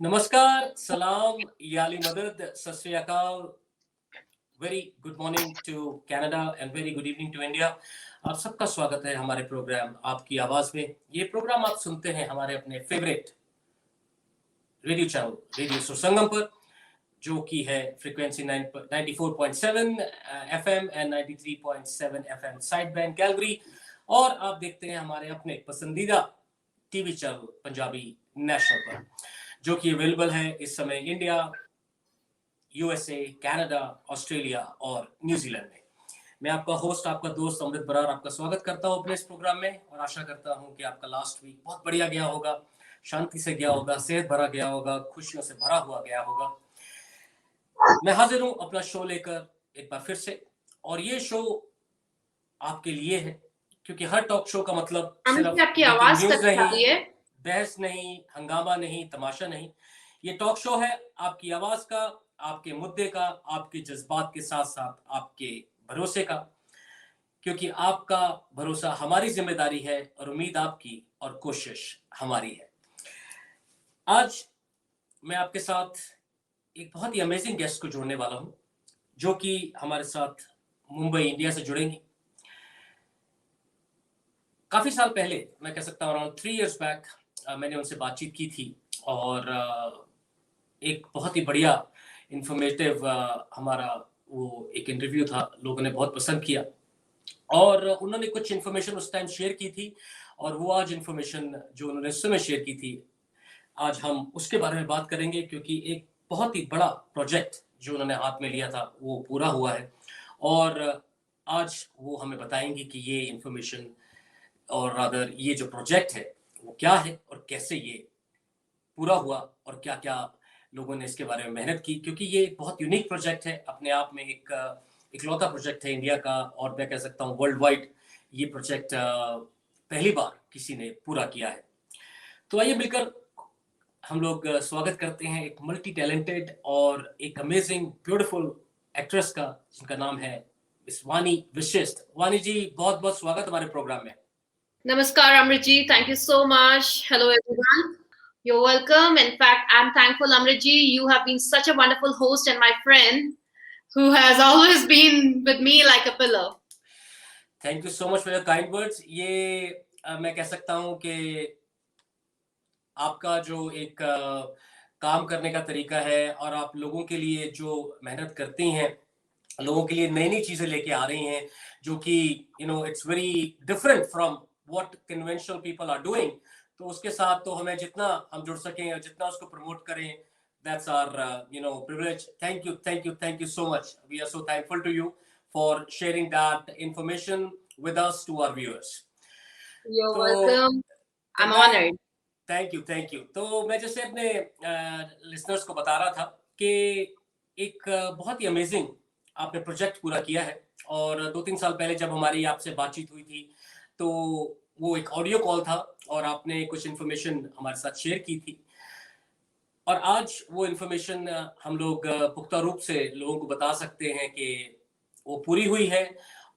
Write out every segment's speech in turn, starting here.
नमस्कार, सलाम, याली मदद, Sat Sri Akal, very good morning to Canada and very good evening to India. आप सबका स्वागत है हमारे प्रोग्राम आपकी आवाज में। ये प्रोग्राम आप सुनते हैं हमारे अपने favourite radio channel radio Sursangam पर, जो कि है frequency 94.7 FM and 93.7 FM side band Calgary. और आप देखते हैं हमारे अपने पसंदीदा टीवी चैनल पंजाबी नेशनल पर, जो कि अवेलेबल है इस समय इंडिया, यूएसए, कनाडा, ऑस्ट्रेलिया और न्यूजीलैंड में। मैं आपका होस्ट, आपका दोस्त अमृत बरार आपका स्वागत करता हूं अपने इस प्रोग्राम में, और आशा करता हूं कि आपका लास्ट वीक बहुत बढ़िया गया होगा, शांति से गया होगा, सेहत भरा गया होगा, खुशियों से भरा हुआ गया होगा। मैं हाजिर हूं अपना शो लेकर एक बार फिर से, और ये शो आपके लिए है, क्योंकि हर टॉक शो का मतलब सिर्फ आपकी ब्रेकिंग आवाज न्यूज कट रही नहीं, है। बहस नहीं, हंगामा नहीं, तमाशा नहीं। ये टॉक शो है आपकी आवाज का, आपके मुद्दे का, आपके जज्बात के साथ साथ आपके भरोसे का, क्योंकि आपका भरोसा हमारी जिम्मेदारी है और उम्मीद आपकी और कोशिश हमारी है। आज मैं आपके साथ एक बहुत ही अमेजिंग गेस्ट को जोड़ने वाला हूं, जो कि हमारे साथ मुंबई इंडिया से जुड़ेंगी। काफी साल पहले, मैं कह सकता हूँ अराउंड 3 इयर्स बैक, मैंने उनसे बातचीत की थी, और एक बहुत ही बढ़िया इंफॉर्मेटिव हमारा वो एक इंटरव्यू था, लोगों ने बहुत पसंद किया, और उन्होंने कुछ इन्फॉर्मेशन उस टाइम शेयर की थी, और वो आज इन्फॉर्मेशन जो उन्होंने उस समय शेयर की थी, आज हम उसके बारे में बात करेंगे, क्योंकि एक बहुत ही बड़ा प्रोजेक्ट जो उन्होंने हाथ में लिया था वो पूरा हुआ है, और आज वो हमें बताएंगे कि ये इन्फॉर्मेशन और रादर ये जो प्रोजेक्ट है वो क्या है और कैसे ये पूरा हुआ, और क्या क्या लोगों ने इसके बारे में मेहनत की, क्योंकि ये एक बहुत यूनिक प्रोजेक्ट है अपने आप में, एक इकलौता प्रोजेक्ट है इंडिया का, और मैं कह सकता हूँ वर्ल्ड वाइड ये प्रोजेक्ट पहली बार किसी ने पूरा किया है। तो आइए मिलकर हम लोग स्वागत करते हैं एक मल्टी टैलेंटेड और एक अमेजिंग ब्यूटीफुल एक्ट्रेस का, जिनका नाम है मिस वानी विशिष्ट। वानी जी, बहुत बहुत स्वागत हमारे प्रोग्राम में। Namaskar, Amritji. Thank you so much. Hello, everyone. You're welcome. In fact, I'm thankful, Amritji. You have been such a wonderful host and my friend who has always been with me like a pillar. Thank you so much for your kind words. ये मैं कह सकता हूँ कि आपका जो एक काम करने का तरीका है, और आप लोगों के लिए जो मेहनत करती हैं, लोगों के लिए नई नई चीजें लेके आ रही हैं, जो कि it's very different from what conventional people are doing. तो उसके साथ तो हमें जितना हम जुड़ सकें और जितना उसको प्रमोट करें, that's our privilege. Thank you so much. We are so thankful to you for sharing that information with us, to our viewers. You're तो welcome. तो I'm मैं honored. Thank you. तो मैं जैसे अपने लिसनर्स को बता रहा था कि एक बहुत ही अमेजिंग आपने प्रोजेक्ट पूरा किया है, और 2-3 साल पहले जब हमारी आपसे बातचीत हुई थी, तो वो एक ऑडियो कॉल था, और आपने कुछ इन्फॉर्मेशन हमारे साथ शेयर की थी, और आज वो इन्फॉर्मेशन हम लोग पुख्ता रूप से लोगों को बता सकते हैं कि वो पूरी हुई है,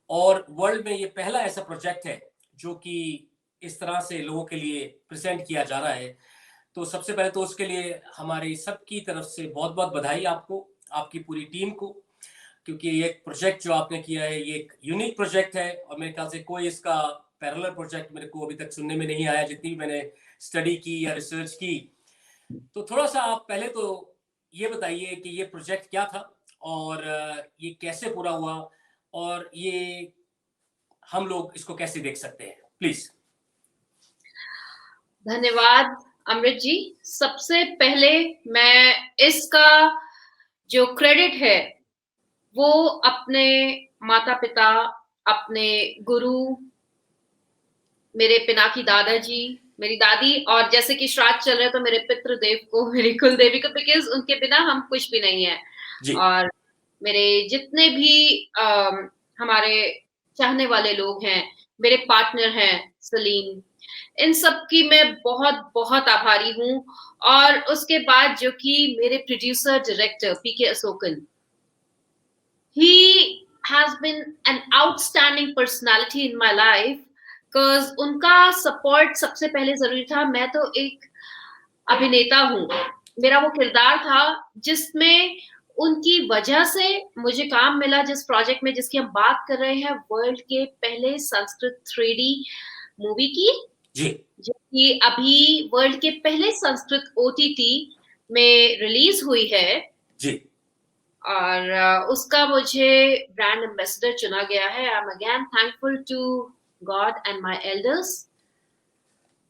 और वर्ल्ड में ये पहला ऐसा प्रोजेक्ट है जो कि इस तरह से लोगों के लिए प्रेजेंट किया जा रहा है। तो सबसे पहले तो उसके लिए हमारी सबकी तरफ से बहुत बहुत बधाई आपको, आपकी पूरी टीम को, क्योंकि ये एक प्रोजेक्ट जो आपने किया है ये एक यूनिक प्रोजेक्ट है, और मेरे ख्याल से कोई इसका पैरेलल प्रोजेक्ट मेरे को अभी तक सुनने में नहीं आया, जितनी भी मैंने स्टडी की या रिसर्च की। तो थोड़ा सा आप पहले तो ये बताइए कि ये प्रोजेक्ट क्या था, और ये कैसे पूरा हुआ, और ये हम लोग इसको कैसे देख सकते हैं, प्लीज। धन्यवाद, अमृत जी। सबसे पहले मैं इसका जो क्रेडिट है वो अपने माता पिता, अपने गुरु, मेरे पिनाकी दादाजी, मेरी दादी, और जैसे कि श्राद्ध चल रहे हैं तो मेरे पितृदेव को, मेरी कुल देवी को, बिकॉज उनके बिना हम कुछ भी नहीं है। और मेरे जितने भी हमारे चाहने वाले लोग हैं, मेरे पार्टनर हैं सलीम, इन सब की मैं बहुत बहुत आभारी हूँ। और उसके बाद जो कि मेरे producer director PK Ashokan, he has been an outstanding personality in my life, because उनका सपोर्ट सबसे पहले जरूरी था। मैं तो एक अभिनेता हूँ, मेरा वो किरदार था जिसमें उनकी वजह से मुझे काम मिला, जिस प्रोजेक्ट में जिसकी हम बात कर रहे हैं, वर्ल्ड के पहले संस्कृत 3D मूवी की, जी जो कि अभी वर्ल्ड के पहले संस्कृत OTT में रिलीज हुई है। जी और उसका मुझे ब्रांड एम्बेसडर चुना गया है। I am again thankful to God and my elders.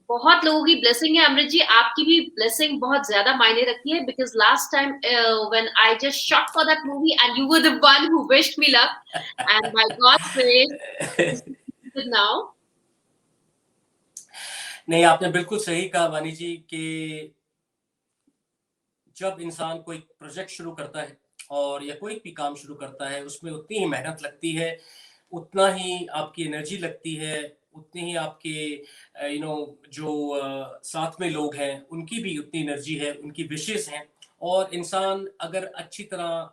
बहुत लोगों की ब्लेसिंग है। अमृत जी, आपकी भी ब्लेसिंग बहुत ज्यादा मायने रखती है, because last time when I just shot for that movie and you were the one who wished me luck, and by God's grace now. नहीं, आपने बिल्कुल सही कहा वानी जी कि जब इंसान कोई प्रोजेक्ट शुरू करता है और या कोई भी काम शुरू करता है, उसमें उतनी ही मेहनत लगती है, उतना ही आपकी एनर्जी लगती है, उतनी ही आपके जो साथ में लोग हैं उनकी भी उतनी एनर्जी है, उनकी विशेस हैं। और इंसान अगर अच्छी तरह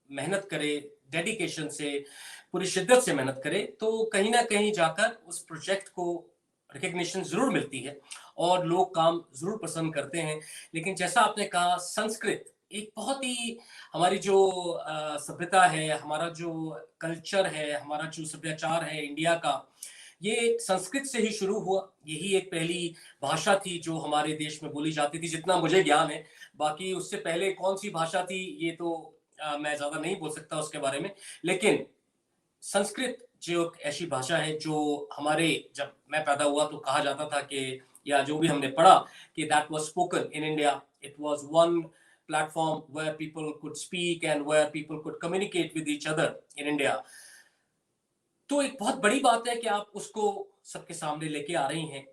मेहनत करे, डेडिकेशन से, पूरी शिद्दत से मेहनत करे, तो कहीं ना कहीं जाकर उस प्रोजेक्ट को रिकग्निशन जरूर मिलती है और लोग काम जरूर पसंद करते हैं। लेकिन जैसा आपने कहा, संस्कृत एक बहुत ही हमारी जो सभ्यता है, हमारा जो कल्चर है, हमारा जो सभ्याचार है इंडिया का, ये संस्कृत से ही शुरू हुआ। यही एक पहली भाषा थी जो हमारे देश में बोली जाती थी, जितना मुझे ज्ञान है। बाकी उससे पहले कौन सी भाषा थी ये तो मैं ज्यादा नहीं बोल सकता उसके बारे में। लेकिन संस्कृत जो एक ऐसी भाषा है जो हमारे, जब मैं पैदा हुआ तो कहा जाता था कि, या जो भी हमने पढ़ा, कि that was spoken in India, it was one platform where people could speak and where people could communicate with each other in India। तो एक बहुत बड़ी बात है कि आप उसको सबके सामने लेके आ रही हैं।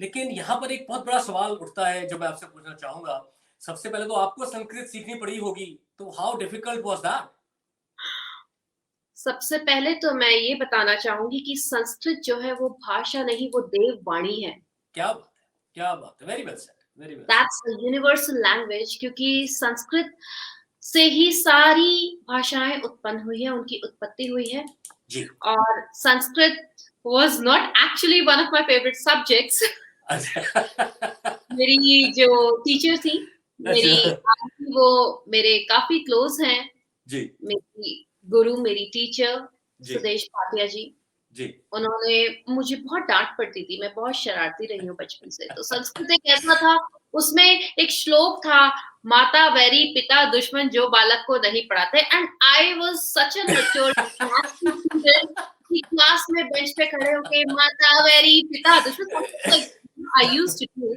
लेकिन यहाँ पर एक बहुत बड़ा सवाल उठता है जो मैं आपसे पूछना चाहूंगा। सबसे पहले तो आपको संस्कृत सीखनी पड़ी होगी, तो हाउ डिफिकल्ट वाज दैट? सबसे पहले तो मैं ये बताना चाहूंगी कि संस्कृत जो है वो भाषा नहीं, वो देववाणी है। क्या बात है, क्या बात है, very well said, very well that's a universal language, क्योंकि संस्कृत से ही सारी भाषाएं उत्पन्न हुई है, उनकी उत्पत्ति हुई है। जी। और Sanskrit was not actually one of my favourite subjects. मेरी जो टीचर थी, मेरी अच्छा। आंटी, वो मेरे काफी क्लोज हैं। जी मेरी गुरु, मेरी टीचर जी सुदेश भाटिया जी, जी उन्होंने, मुझे बहुत डांट पड़ती थी, मैं बहुत शरारती रही हूँ बचपन से। तो संस्कृत एक ऐसा था, उसमें एक श्लोक था, माता वैरी पिता दुश्मन जो बालक को नहीं पढ़ाते। And I was such an mature student कि क्लास में बेंच पे खड़े होके माता वैरी पिता दुश्मन आई यूज्ड टू डू।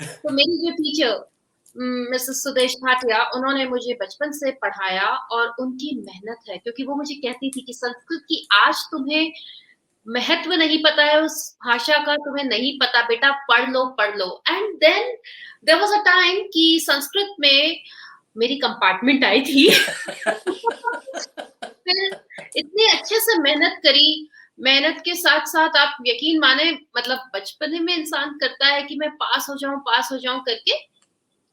तो मेरी जो टीचर मिसेस सुदेश भाटिया, उन्होंने मुझे बचपन से पढ़ाया, और उनकी मेहनत है, क्योंकि वो मुझे कहती थी कि संस्कृत की आज तुम्हें महत्व नहीं पता है, उस भाषा का तुम्हें नहीं पता, बेटा पढ़ लो पढ़ लो। And then there was a time कि संस्कृत में मेरी कंपार्टमेंट आई थी। फिर इतने अच्छे से मेहनत करी, मेहनत के साथ साथ आप यकीन माने, मतलब बचपन में इंसान करता है कि मैं पास हो जाऊं करके।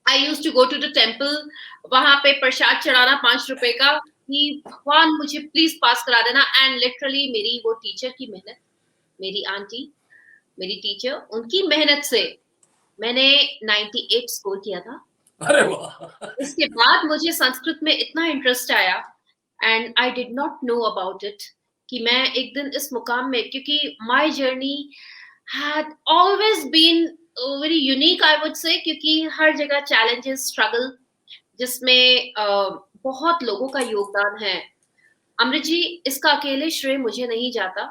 I used to go to the temple, वहां पे प्रसाद चढ़ाना 5 रुपए का, कि भगवान मुझे प्लीज पास करा देना। एंड लिटरली मेरी वो टीचर की मेहनत, मेरी आंटी, मेरी टीचर, उनकी मेहनत से मैंने 98 स्कोर किया था। अरे वाह। उसके बाद मुझे संस्कृत में इतना इंटरेस्ट आया, and I did not know about it, कि मैं एक दिन इस मुकाम में, क्योंकि my journey had always been very unique I would say, क्योंकि हर जगह चैलेंजेस, स्ट्रगल, जिसमें बहुत लोगों का योगदान है। अमृत जी, इसका अकेले श्रेय मुझे नहीं जाता।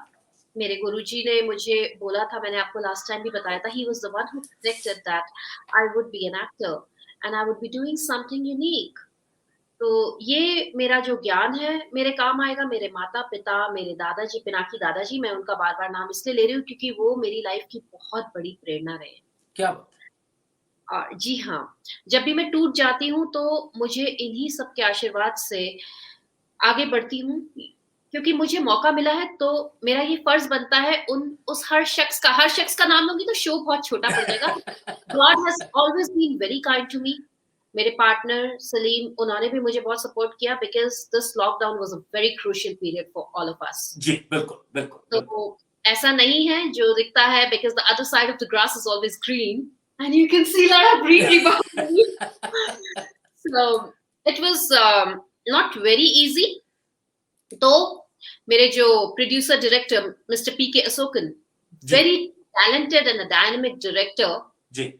मेरे गुरुजी ने मुझे बोला था, मैंने आपको लास्ट टाइम भी बताया था, he was the one who predicted that I would be an actor and I would be doing something unique। तो ये मेरा जो ज्ञान है मेरे काम आएगा। मेरे माता पिता, मेरे दादाजी, पिनाकी दादाजी, मैं उनका बार बार नाम इसलिए ले रही हूँ क्योंकि वो मेरी लाइफ की बहुत बड़ी प्रेरणा रहे। क्या बात जी हाँ, जब भी मैं टूट जाती हूँ तो मुझे इन्हीं सब के आशीर्वाद से आगे बढ़ती हूँ, क्योंकि मुझे मौका मिला है, तो मेरा ये फर्ज बनता है उस हर शख्स का नाम लूंगी तो शो बहुत छोटा पड़ जाएगा। God has always been very kind to me. मेरे पार्टनर सलीम, उन्होंने भी मुझे बहुत सपोर्ट किया, because this lockdown was a very crucial period for all of us. जी, बिल्कुल बिल्कुल बिल्कुल। तो ऐसा नहीं है जो दिखता है, because the other side of the grass is always green, and you can see lot of greenery. it was not very easy. तो मेरे जो producer director mister PK Ashokan, very talented and a dynamic director जी,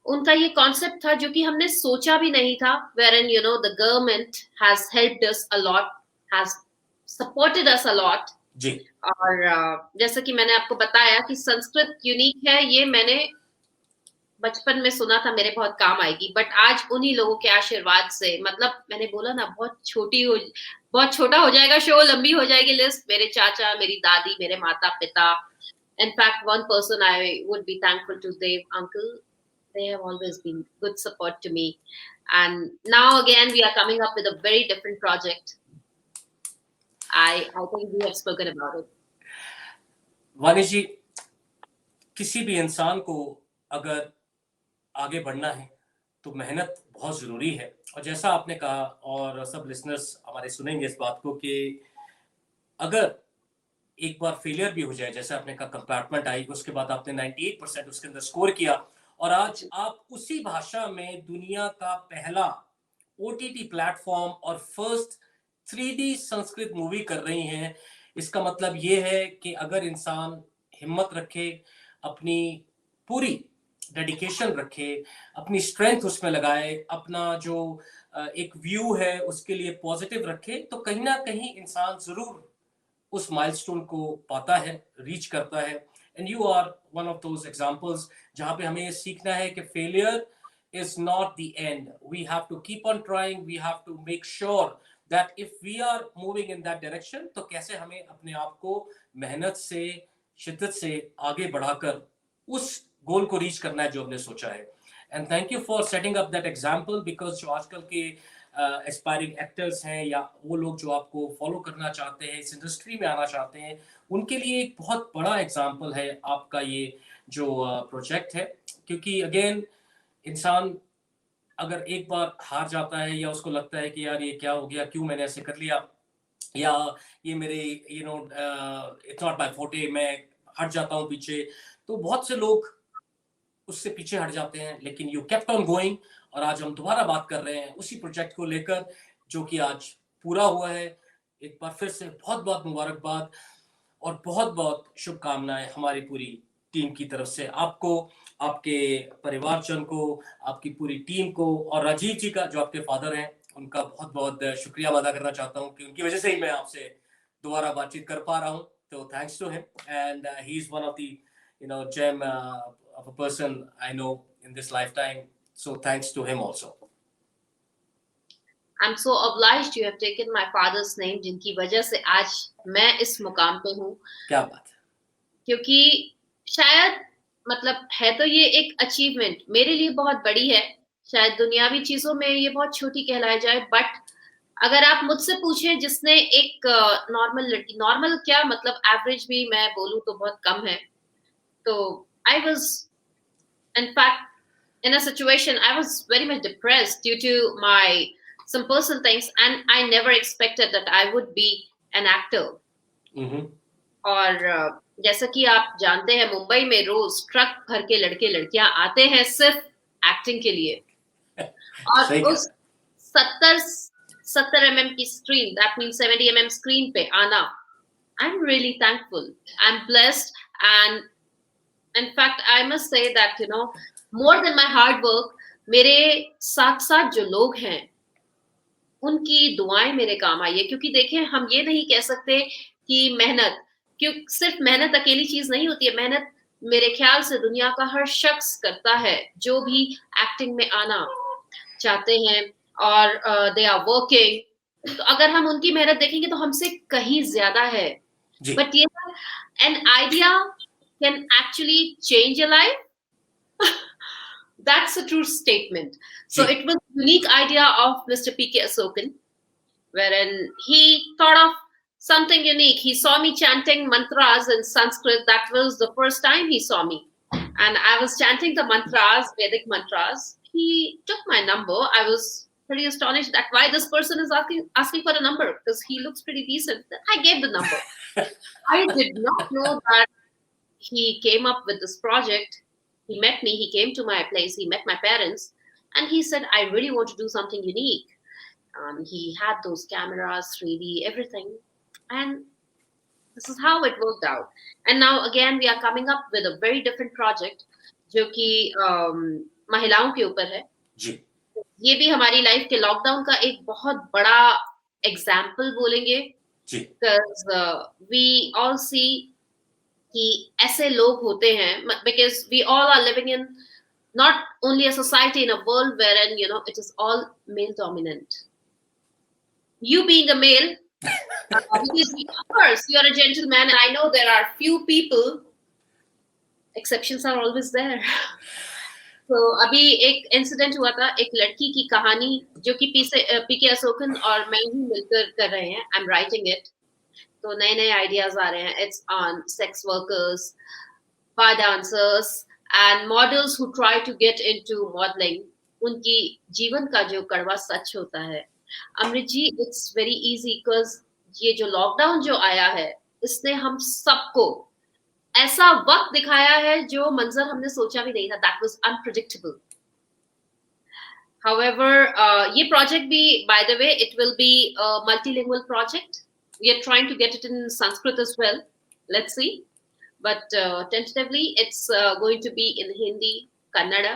उनका ये concept था जो कि हमने सोचा भी नहीं था, wherein you know the government has helped us a lot, has supported us a lot जी. और जैसा कि मैंने आपको बताया कि संस्कृत यूनिक है, ये मैंने बचपन में सुना था, मेरे बहुत काम आएगी, बट आज उन्हीं लोगों के आशीर्वाद से, मतलब मैंने बोला ना बहुत छोटा हो जाएगा शो, लंबी हो जाएगी लिस्ट, मेरे चाचा, मेरी दादी, मेरे माता पिता, in fact one person I would be thankful to, Dev uncle, they have always been good support to me, and now again we are coming up with a very different project. I think we have spoken about it. वानी जी, किसी भी इंसान को अगर आगे बढ़ना है तो मेहनत बहुत जरूरी है, और जैसा आपने कहा, और सब लिसनर्स हमारे सुनेंगे इस बात को, कि अगर एक बार फेलियर भी हो जाए, जैसे आपने कहा कंपार्टमेंट आई, उसके बाद आपने 98% उसके अंदर स्कोर किया, और आज आप उसी भाषा में दुनिया का पहला OTT प्लेटफॉर्म और फर्स्ट 3D संस्कृत मूवी कर रही हैं। इसका मतलब ये है कि अगर इंसान हिम्मत रखे, अपनी पूरी डेडिकेशन रखे, अपनी स्ट्रेंथ उसमें लगाए, अपना जो एक व्यू है उसके लिए पॉजिटिव रखे, तो कहीं ना कहीं इंसान जरूर उस माइलस्टोन को पाता है, रीच करता है। And you are one of those examples जहां पे हमें ये सीखना है कि failure is not the end. We have to keep on trying. We have to make sure that if we are moving in that direction, तो कैसे हमें अपने आप को मेहनत से, शिद्दत से आगे बढ़ाकर उस गोल को रीच करना है जो हमने सोचा है। And thank you for setting up that example, because जो आजकल के एस्पायरिंग एक्टर्स हैं या वो लोग जो आपको फॉलो करना चाहते हैं, इस इंडस्ट्री में आना चाहते हैं, उनके लिए एक बहुत बड़ा एग्जांपल है आपका ये जो प्रोजेक्ट है। क्योंकि अगेन इंसान अगर एक बार हार जाता है या उसको लगता है कि यार ये क्या हो गया, क्यों मैंने ऐसे कर लिया, या ये मेरे इट्स नॉट माय फोर्टे, मैं हट जाता हूँ पीछे, तो बहुत से लोग उससे पीछे हट जाते हैं। लेकिन यू केप्ट ऑन गोइंग, और आज हम दोबारा बात कर रहे हैं उसी प्रोजेक्ट को लेकर जो कि आज पूरा हुआ है। एक बार फिर से बहुत बहुत मुबारकबाद और बहुत बहुत शुभकामनाएं हमारी पूरी टीम की तरफ से आपको, आपके परिवारजन को, आपकी पूरी टीम को, और राजीव जी का जो आपके फादर हैं उनका बहुत बहुत शुक्रिया अदा करना चाहता हूं कि उनकी वजह से ही मैं आपसे दोबारा बातचीत कर पा रहा हूं। तो thanks to him, and he is one of the gem of a person I know in this lifetime, so thanks to him also. I'm so obliged you have taken my father's name, जिनकी वजह से आज मैं इस मुकाम पे हूँ। क्या बात है, क्योंकि शायद मतलब है तो ये एक अचीवमेंट मेरे लिए बहुत बड़ी है, शायद दुनियावी चीजों में ये बहुत छोटी कहलाई जाए, बट अगर आप मुझसे पूछे जिसने एक नॉर्मल लड़की, नॉर्मल क्या मतलब एवरेज भी मैं बोलूँ तो बहुत कम है, तो I was in fact in a situation, I was very much depressed due to my some personal things, and I never expected that I would be an actor. और जैसा कि आप जानते हैं मुंबई में रोज ट्रक भर के लड़के लड़कियां आते हैं सिर्फ एक्टिंग के लिए, और उस 70 mm की screen, that means 70 mm screen पे आना, I'm really thankful, I'm blessed, and in fact I must say that more than my hard work, मेरे साथ साथ जो लोग हैं उनकी दुआएं मेरे काम आई है। क्योंकि देखिए हम ये नहीं कह सकते कि मेहनत, क्योंकि सिर्फ मेहनत अकेली चीज नहीं होती है, मेहनत मेरे ख्याल से दुनिया का हर शख्स करता है जो भी एक्टिंग में आना चाहते हैं, और दे आर वर्किंग, तो अगर हम उनकी मेहनत देखेंगे तो हमसे कहीं ज्यादा है। बट ये an idea can actually change a life. That's a true statement. So it was a unique idea of Mr. P.K. Asokan, wherein he thought of something unique. He saw me chanting mantras in Sanskrit. That was the first time he saw me, and I was chanting the mantras, Vedic mantras. He took my number. I was pretty astonished that why this person is asking for a number, because he looks pretty decent. I gave the number. I did not know that he came up with this project. He met me, he came to my place, he met my parents, And he said, I really want to do something unique. He had those cameras, 3D, everything. And this is how it worked out. And now again, we are coming up with a very different project, जो कि महिलाओं के ऊपर है. जी. ये भी हमारी life के लॉकडाउन का एक बहुत बड़ा एग्जाम्पल बोलेंगे. जी. Because we all see कि ऐसे लोग होते हैं, because we all are living in not only a society, in a world wherein, you know, it is all male dominant. You being a male, because of course you are a gentleman, and I know there are few people, exceptions are always there. तो अभी एक incident हुआ था, एक लड़की की कहानी जो कि पीके अशोकन और मैं ही मिलकर कर रहे हैं. I am writing it. तो नए नए आइडियाज आ रहे हैं. It's on sex workers, bar dancers and models who try to get into modelling. उनकी जीवन का जो कड़वा सच होता है. Amrit ji, it's very easy because ये जो लॉकडाउन जो आया है, इसने हम सबको ऐसा वक्त दिखाया है जो मंजर हमने सोचा भी नहीं था. That was unpredictable. However, ये project भी, by the way, it will be a multilingual project. We are trying to get it in Sanskrit as well. Let's see. But tentatively, it's going to be in Hindi, Kannada,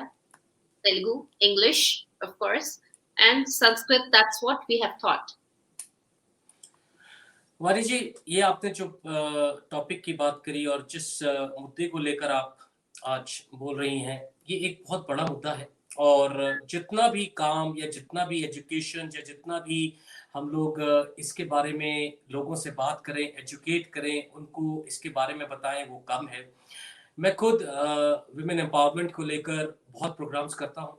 Telugu, English, of course, and Sanskrit. That's what we have thought. वानी जी, ये आपने जो topic की बात करी और जिस मुद्दे को लेकर आप आज बोल रही हैं, ये एक बहुत बड़ा मुद्दा है. और जितना भी काम या जितना भी एजुकेशन या जितना भी हम लोग इसके बारे में लोगों से बात करें, एजुकेट करें, उनको इसके बारे में बताएं, वो कम है. मैं खुद विमेन एम्पावरमेंट को लेकर बहुत प्रोग्राम्स करता हूँ.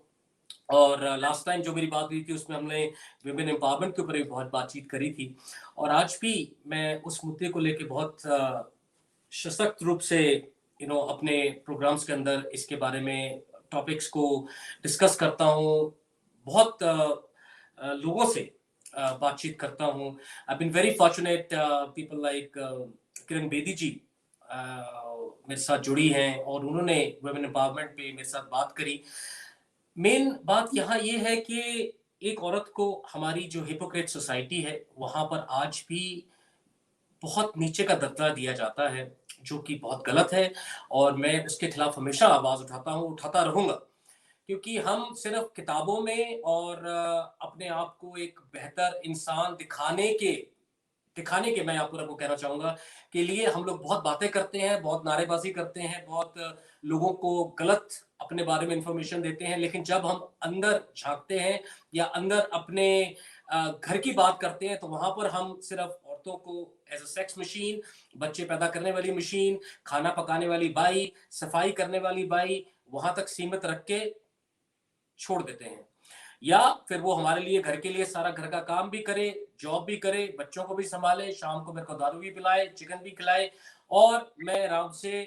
और लास्ट टाइम जो मेरी बात हुई थी उसमें हमने विमेन एम्पावरमेंट के ऊपर भी बहुत बातचीत करी थी. और आज भी मैं उस मुद्दे को लेकर बहुत सशक्त रूप से अपने प्रोग्राम्स के अंदर इसके बारे में टॉपिक्स को डिस्कस करता हूँ. बहुत लोगों से बातचीत करता हूँ. I been very fortunate. People like Kiran Bedi ji मेरे साथ जुड़ी हैं और उन्होंने वुमेन एम्पावरमेंट पे मेरे साथ बात करी. मेन बात यहाँ ये है कि एक औरत को हमारी जो हिपोक्रेट सोसाइटी है वहाँ पर आज भी बहुत नीचे का दर्जा दिया जाता है, जो कि बहुत गलत है. और मैं उसके खिलाफ हमेशा आवाज उठाता हूँ, उठाता रहूंगा, क्योंकि हम सिर्फ किताबों में और अपने आप को एक बेहतर इंसान दिखाने के मैं आपको कहना चाहूंगा के लिए हम लोग बहुत बातें करते हैं, बहुत नारेबाजी करते हैं, बहुत लोगों को गलत अपने बारे में इंफॉर्मेशन देते हैं. लेकिन जब हम अंदर झांकते हैं या अंदर अपने घर की बात करते हैं, तो वहां पर हम सिर्फ औरतों को एज अ सेक्स मशीन, बच्चे पैदा करने वाली मशीन, खाना पकाने वाली बाई, सफाई करने वाली बाई, वहां तक सीमित रख के छोड़ देते हैं. या फिर वो हमारे लिए, घर के लिए सारा घर का काम भी करे, जॉब भी करे, बच्चों को भी संभाले, शाम को मेरे को दारू भी पिलाए, चिकन भी खिलाए और मैं आराम से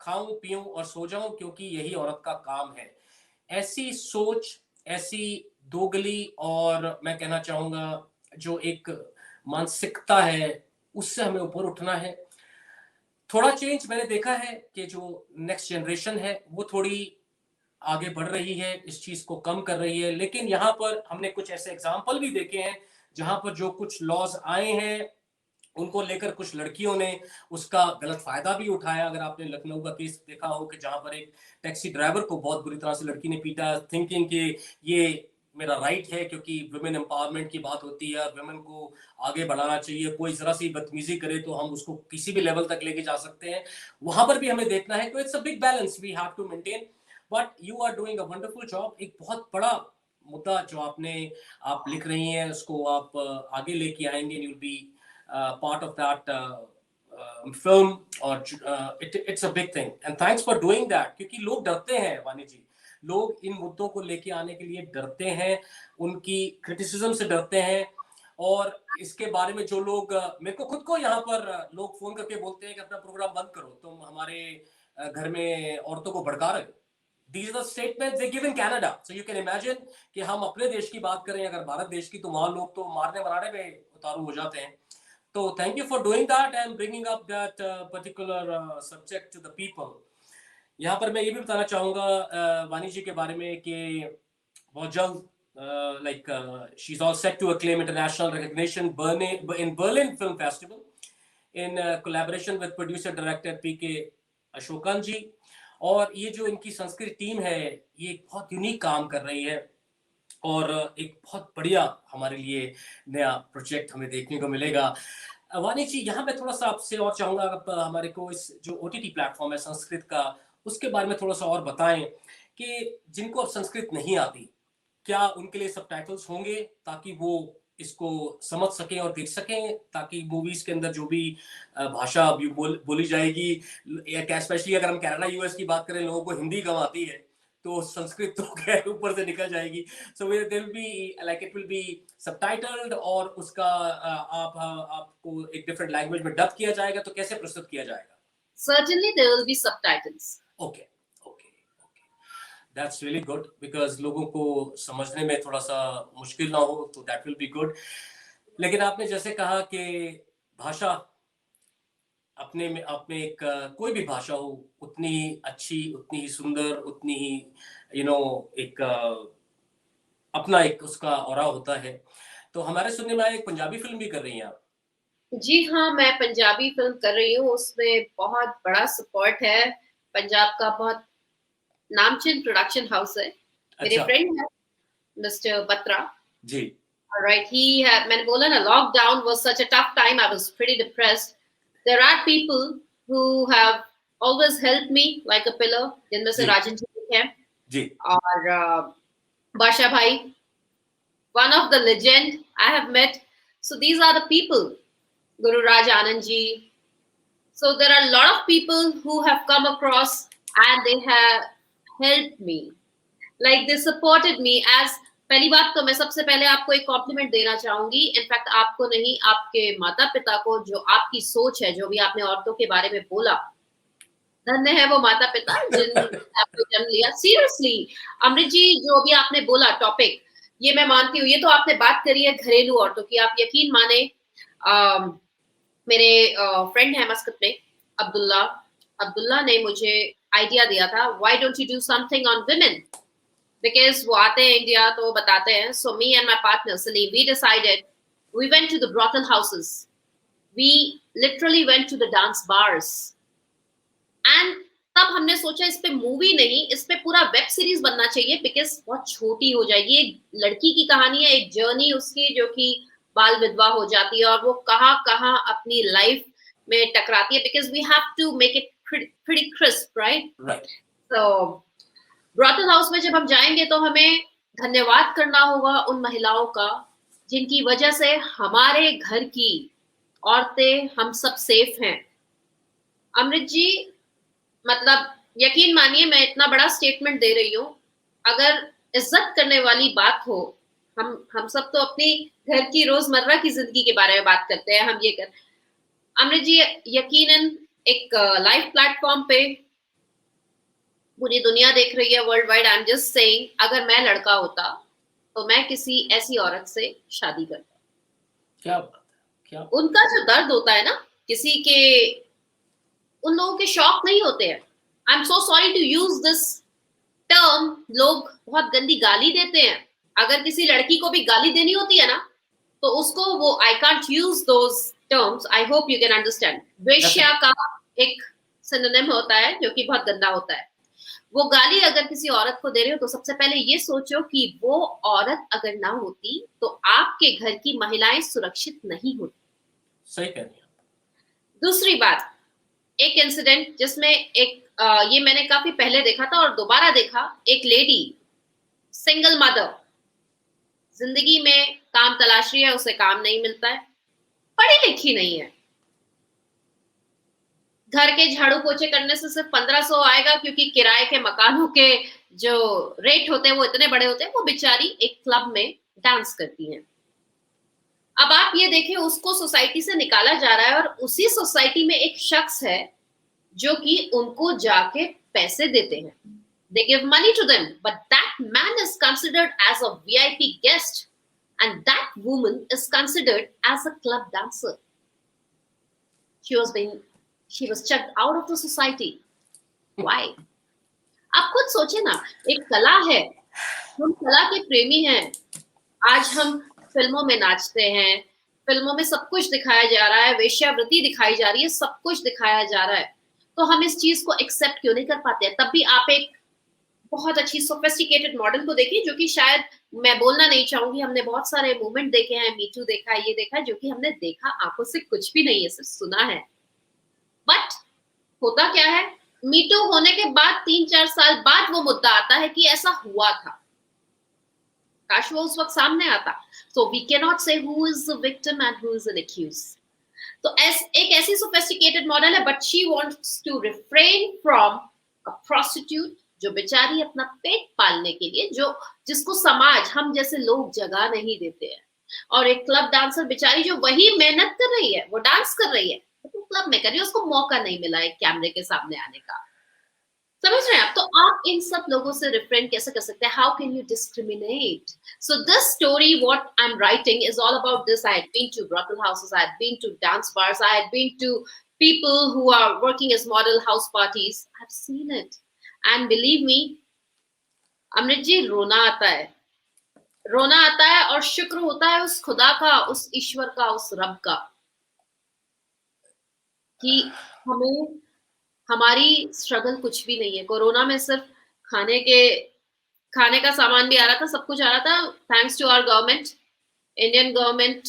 खाऊं पीऊं और सो जाऊं, क्योंकि यही औरत का काम है. ऐसी सोच, ऐसी दोगली और मैं कहना चाहूंगा जो एक मानसिकता है, उससे हमें ऊपर उठना है. थोड़ा चेंज मैंने देखा है कि जो नेक्स्ट जनरेशन है वो थोड़ी आगे बढ़ रही है, इस चीज को कम कर रही है. लेकिन यहाँ पर हमने कुछ ऐसे एग्जाम्पल भी देखे हैं जहां पर जो कुछ लॉज आए हैं उनको लेकर कुछ लड़कियों ने उसका गलत फायदा भी उठाया. अगर आपने लखनऊ का केस देखा हो कि जहां पर एक टैक्सी ड्राइवर को बहुत बुरी तरह से लड़की ने पीटा, थिंकिंग कि ये मेरा राइट है, क्योंकि वुमेन एम्पावरमेंट की बात होती है, वुमेन को आगे बढ़ाना चाहिए, कोई जरा सी बदतमीजी करे तो हम उसको किसी भी लेवल तक लेके जा सकते हैं. वहां पर भी हमें देखना है. तो it's a big balance we have to maintain. But you are doing a wonderful job. एक बहुत बड़ा मुद्दा जो आप लिख रही हैं उसको आप आगे लेके आएंगे. You will be part of that film और it's a big thing and thanks for doing that. क्योंकि लोग डरते हैं वानी जी, लोग इन मुद्दों को लेके आने के लिए डरते हैं, उनकी क्रिटिसिज्म से डरते हैं. और इसके बारे में जो लोग मेरे को खुद को यहाँ पर लोग फोन करके बोलते हैं कि अपना प्रोग्राम बंद करो, तुम हमारे घर में औरतों को भड़का रहे हो. These are the statements they give in Canada. So you can imagine कि हम अपने देश की बात करें, अगर भारत देश की, तो वहां लोग तो मारने मराने में उतारू हो जाते हैं. तो thank you for doing that and bringing up that particular subject to the people. यहाँ पर मैं ये भी बताना चाहूंगा वानी जी के बारे में कि बहुत जल्द she is all set to acclaim international recognition in Berlin film festival in collaboration with producer director PK Ashokan ji. और ये जो इनकी संस्कृत टीम है ये एक बहुत यूनिक काम कर रही है और एक बहुत बढ़िया हमारे लिए नया प्रोजेक्ट हमें देखने को मिलेगा। वानी जी, यहाँ पे थोड़ा सा आपसे और चाहूंगा, आप हमारे को इस जो OTT प्लेटफॉर्म है संस्कृत का, उसके बारे में थोड़ा सा और बताएं कि जिनको अब संस्कृत नहीं आती, क्या उनके लिए सबटाइटल्स होंगे ताकि वो इसको समझ सकें और देख सकें, ताकि मूवीज के अंदर जो भी भाषा बोली जाएगी, स्पेशली अगर हम कनाडा US की बात करें, लोगों को हिंदी कम आती है तो संस्कृत तो खैर ऊपर से निकल जाएगी। So there will be like it will be subtitled और उसका आपको एक डिफरेंट लैंग्वेज में डब किया जाएगा, तो कैसे प्रस्तुत किया जाएगा? Certainly there will be subtitles. Okay. That's really good because लोगों को समझने में थोड़ा सा मुश्किल ना हो, तो that will be good। लेकिन आपने जैसे कहा कि भाषा अपने में एक कोई भी भाषा हो उतनी ही अच्छी, उतनी ही सुंदर, उतनी ही एक अपना एक उसका ऑरा होता है। तो हमारे सुनने में आया एक पंजाबी फिल्म भी कर रही हैं आप। जी हाँ, मैं पंजाबी फिल्म कर रही हूँ, उसमें बहुत बड़ा सपोर्ट है। पंजाब का बहुत नामचीन प्रोडक्शन हाउस है। मेरे फ्रेंड है मिस्टर बत्रा जी। Alright, मैंने बोला ना, lockdown was such a tough time. I was pretty depressed. There are people who have always helped me like a pillar, जिनमें से राजन जी हैं जी, और बादशाह भाई, one of the legend I have met. So these are the people, Guru Raj Anand ji. So there are a lot of people who have come across and they have helped me. Like they supported me as पहली बात तो मैं सबसे पहले आपको एक complement देना चाहूंगी, इनफैक्ट आपको नहीं, आपके माता पिता को, जो आपकी सोच है, जो भी आपने औरतों के बारे में बोला, धन्य है वो माता पिता जिन आपको जन्म लिया। सीरियसली अमृत जी, जो भी आपने बोला टॉपिक, ये मैं मानती हूँ, ये तो आपने बात करी है घरेलू औरतों की, आप यकीन माने मेरे फ्रेंड है मस्कत में अब्दुल्ला ने मुझे आइडिया दिया था, why don't you do something on women, because वो आते हैं इंडिया तो वो बताते हैं। So me and my partner Salim, we decided, we went to the brothel houses, we literally went to the dance bars, and तब हमने सोचा इस पे मूवी नहीं, इस पे पूरा वेब सीरीज बनना चाहिए, बिकॉज बहुत छोटी हो जाएगी। एक लड़की की कहानी है, एक जर्नी उसकी, जो कि बाल विधवा हो जाती है और वो कहाँ कहाँ अपनी लाइफ में टकराती है, because we have to make it pretty crisp, right? तो ब्रॉथल हाउस में जब हम जाएंगे तो हमें धन्यवाद करना होगा उन महिलाओं का जिनकी वजह से हमारे घर की औरतें, हम सब सेफ हैं। अमृत जी, मतलब यकीन मानिए, मैं इतना बड़ा स्टेटमेंट दे रही हूँ, अगर इज्जत करने वाली बात हो, हम सब तो अपनी घर की रोजमर्रा की जिंदगी के बारे में बात करते हैं, हम ये कर, अमृत जी यकीनन एक लाइव प्लेटफॉर्म पे पूरी दुनिया देख रही है, world wide, I am just saying, अगर मैं लड़का होता तो मैं किसी ऐसी औरत से शादी करता। क्या बात है, क्या उनका जो दर्द होता है ना, किसी के, उन लोगों के शौक नहीं होते हैं। I am so sorry to use this term, लोग बहुत गंदी गाली देते हैं, अगर किसी लड़की को भी गाली देनी होती है ना, तो उसको वो, I can't use those terms, I hope you can understand. वेश्या का एक सिनोनिम होता है जो कि बहुत गंदा होता है। वो गाली अगर किसी औरत को दे रहे हो तो सबसे पहले ये सोचो कि वो औरत अगर ना होती तो आपके घर की महिलाएं सुरक्षित नहीं होती। सही कह रही हैं। दूसरी बात, एक इंसिडेंट जिसमें एक ये मैंने काफी पहले देखा था और दोबारा देखा, एक लेडी सिंगल मदर, जिंदगी में काम तलाश रही है, उसे काम नहीं मिलता है, पढ़ी लिखी नहीं है, घर के झाड़ू पोछे करने से सिर्फ 1500 आएगा क्योंकि किराए के मकानों के जो रेट होते हैं वो इतने बड़े होते हैं। वो बेचारी एक क्लब में डांस करती हैं। अब आप ये देखें, उसको सोसाइटी से निकाला जा रहा है और उसी सोसाइटी में एक शख्स है जो कि उनको जाके पैसे देते हैं, they give money to them, but that man is considered as a VIP guest and that woman is considered as a club dancer. She was chucked out of the society. Why? आप खुद सोचे ना, एक कला है, हम कला के प्रेमी हैं। आज हम फिल्मों में नाचते हैं, फिल्मों में सब कुछ दिखाया जा रहा है, वेश्यावृत्ति दिखाई जा रही है, सब कुछ दिखाया जा रहा है। तो हम इस चीज को एक्सेप्ट क्यों नहीं कर पाते हैं? तब भी आप एक बहुत अच्छी सोफिस्टिकेटेड मॉडल को देखिए, जो कि शायद, मैं बोलना नहीं चाहूंगी, हमने बहुत सारे मूवमेंट देखे हैं, मी टू देखा है, ये देखा है, जो कि हमने देखा आंखों से कुछ भी नहीं है, सिर्फ सुना है। बट होता क्या है, मी टू होने के बाद 3-4 साल बाद वो मुद्दा आता है कि ऐसा हुआ था, काश वो उस वक्त सामने आता। So we can not say who is the victim and who is an accuse. तो एक ऐसी सोफिस्टिकेटेड मॉडल है, but she wants to refrain from a prostitute, जो बेचारी अपना पेट पालने के लिए, जो जिसको समाज, हम जैसे लोग जगह नहीं देते हैं, और एक क्लब डांसर बेचारी जो वही मेहनत कर रही है, वो डांस कर रही है, तो क्लब में कर रही है, उसको मौका नहीं मिला है कैमरे के सामने आने का। समझ रहे हैं आप? तो आप इन सब लोगों से रिफ्रेन कैसे कर सकते हैं? How can you discriminate? So this story what I am writing is all about this. I had been to brothel houses, I had been to dance bars, I had been to people who are working as model house parties. I've seen it, and believe me, अमृत जी, रोना आता है, रोना आता है, और शुक्र होता है उस खुदा का, उस ईश्वर का, उस रब का, कि हमें, हमारी स्ट्रगल कुछ भी नहीं है। कोरोना में सिर्फ खाने का सामान भी आ रहा था, सब कुछ आ रहा था, thanks to our government. Indian government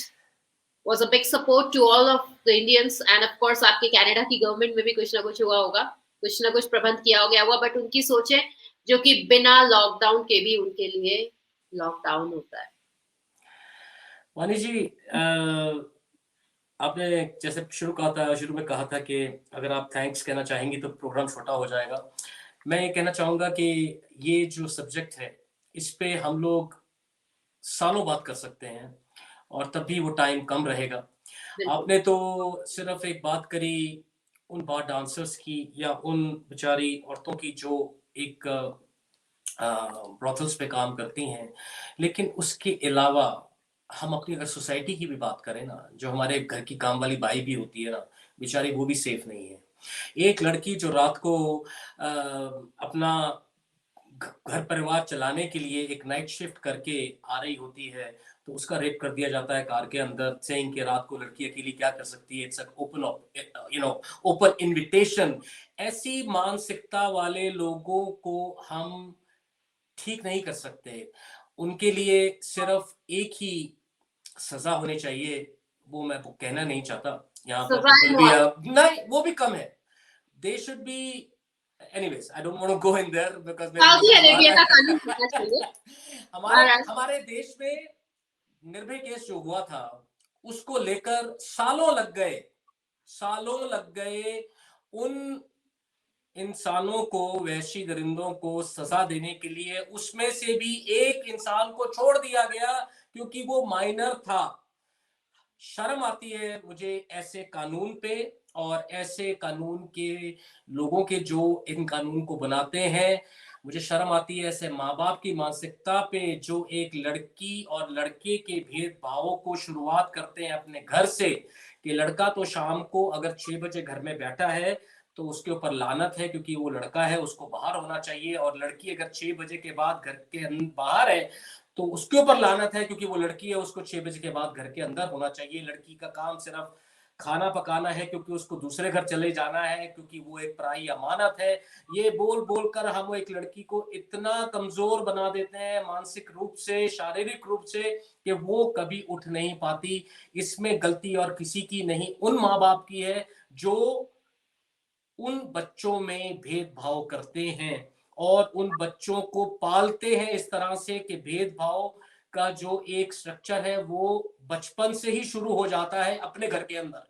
was a big support to all of the Indians, and of course आपके कनाडा की गवर्नमेंट में भी कुछ ना कुछ हुआ होगा, कुछ ना कुछ प्रबंध किया हो गया होगा, बट उनकी सोच है जो कि बिना लॉकडाउन के भी उनके लिए लॉकडाउन होता है। वानी जी, आपने जैसे शुरू में कहा था कि अगर आप थैंक्स कहना चाहेंगी तो प्रोग्राम छोटा हो जाएगा। मैं ये कहना चाहूँगा कि ये जो सब्जेक्ट है, इस पे हम लोग सालों बात कर सकते हैं और तब भी वो टाइम कम रहेगा। बिल्कुल। आपने तो सिर्फ़ एक बात करी उन बार डांसर्स की या उन बेचारी औरतों की जो एक ब्रॉथल्स पे काम करती हैं। लेकिन उसके अलावा हम अपनी अगर सोसाइटी की भी बात करें ना, जो हमारे घर की काम वाली बाई भी होती है ना, बेचारी वो भी सेफ नहीं है। एक लड़की जो रात को अपना घर परिवार चलाने के लिए एक नाइट शिफ्ट करके आ रही होती है, तो उसका रेप कर दिया जाता है कार के अंदर, सेइंग कि रात को लड़की अकेली क्या कर सकती है, इट्स अ ओपन इन्विटेशन। ऐसी मानसिकता वाले लोगों को हम ठीक नहीं कर सकते। उनके लिए सिर्फ़ एक ही सज़ा होनी चाहिए, वो मैं वो कहना नहीं चाहता। यहाँ पर तो सजाए विल बी मौत। नहीं, वो भी कम है। They should be anyways I don't want to go in there because मेरे मुँह सऊदी से ज़ुबान अरेबिया है। का कानून होना चाहिए। हमारे महाराष्ट्र। हमारे देश में निर्भया केस जो हुआ था, उसको लेकर सालों लग गए उन इंसानों को, वहशी दरिंदों को सज़ा देने के लिए। उसमें से भी एक इंसान को छोड़ दिया गया क्योंकि वो माइनर था। शर्म आती है मुझे ऐसे कानून पे और ऐसे कानून के लोगों के जो इन कानून को बनाते हैं। मुझे शर्म आती है ऐसे माँ-बाप की मानसिकता पे जो एक लड़की और लड़के के भेदभावों को शुरुआत करते हैं अपने घर से, कि लड़का तो शाम को अगर 6 बजे घर में बैठा है, तो उसके ऊपर लानत है क्योंकि वो लड़का है, उसको बाहर होना चाहिए, और लड़की अगर 6 बजे के बाद घर के बाहर है, तो उसके ऊपर लानत है क्योंकि वो लड़की है, उसको 6 बजे के बाद घर के अंदर होना चाहिए। लड़की का काम सिर्फ खाना पकाना है क्योंकि उसको दूसरे घर चले जाना है, क्योंकि वो एक पराई अमानत है। ये बोल-बोल कर हम एक लड़की को इतना कमज़ोर बना देते हैं मानसिक रूप से, शारीरिक रूप से, कि वो कभी उठ नहीं पाती। इसमें गलती और किसी की नहीं, उन माँ-बाप की है जो उन बच्चों में भेदभाव करते हैं और उन बच्चों को पालते हैं इस तरह से कि भेदभाव का जो एक स्ट्रक्चर है वो बचपन से ही शुरू हो जाता है अपने घर के अंदर।